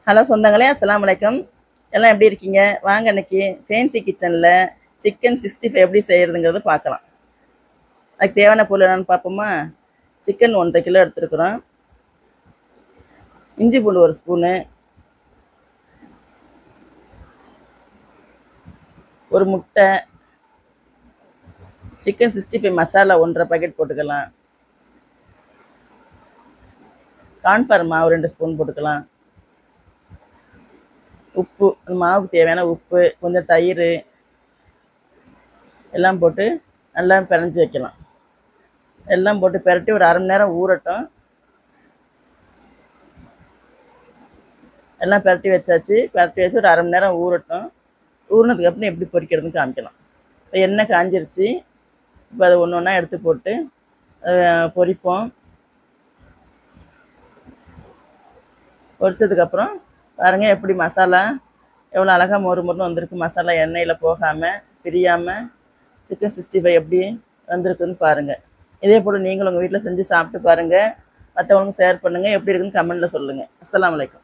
Hello சொந்தங்களே, அஸ்ஸலாமு அலைக்கும். எல்லாம் எப்படி இருக்கீங்க? வாங்க இன்னைக்கு ஃபேன்சி கிச்சனில் சிக்கன் 65 எப்படி செய்கிறதுங்கிறது பார்க்கலாம். அதுக்கு தேவையான பொருள் என்னென்னு பார்ப்போமா? சிக்கன் 1.5 கிலோ எடுத்துருக்குறோம். இஞ்சி பூண்டு 1 ஸ்பூனு, ஒரு முட்டை, சிக்கன் 65 மசாலா 1.5 பாக்கெட் போட்டுக்கலாம். கார்ன்ஃப்ளவர் மாவு 2 ஸ்பூன் போட்டுக்கலாம். உப்பு, மாவுக்கு தேவையான உப்பு, கொஞ்சம் தயிர் எல்லாம் போட்டு நல்லா பிணைஞ்சி வைக்கலாம். எல்லாம் போட்டு பெரட்டி ஒரு அரை மணி நேரம் ஊறட்டும். எல்லாம் பெரட்டி வச்சாச்சு. பெரட்டி வச்சு ஒரு அரை மணி நேரம் ஊறட்டும். ஊறினதுக்கப்புறம் எப்படி பொரிக்கிறதுன்னு காமிக்கலாம். இப்போ எண்ணெய் காஞ்சிருச்சு. இப்போ அதை ஒன்று ஒன்றா எடுத்து போட்டு பொரிப்போம். பொரிச்சதுக்கப்புறம் பாருங்கள் எப்படி மசாலா எவ்வளோ அழகாக மொறு மொறுன்னு வந்திருக்கு. மசாலா எண்ணெயில் போகாமல் பிரியாமல் சிக்கன் 65 எப்படி வந்திருக்குன்னு பாருங்கள். இதே போல் நீங்களும் உங்கள் வீட்டில் செஞ்சு சாப்பிட்டு பாருங்கள். மற்றவங்களுக்கும் ஷேர் பண்ணுங்கள். எப்படி இருக்குன்னு கமெண்டில் சொல்லுங்கள். அஸ்ஸலாமு அலைக்கும்.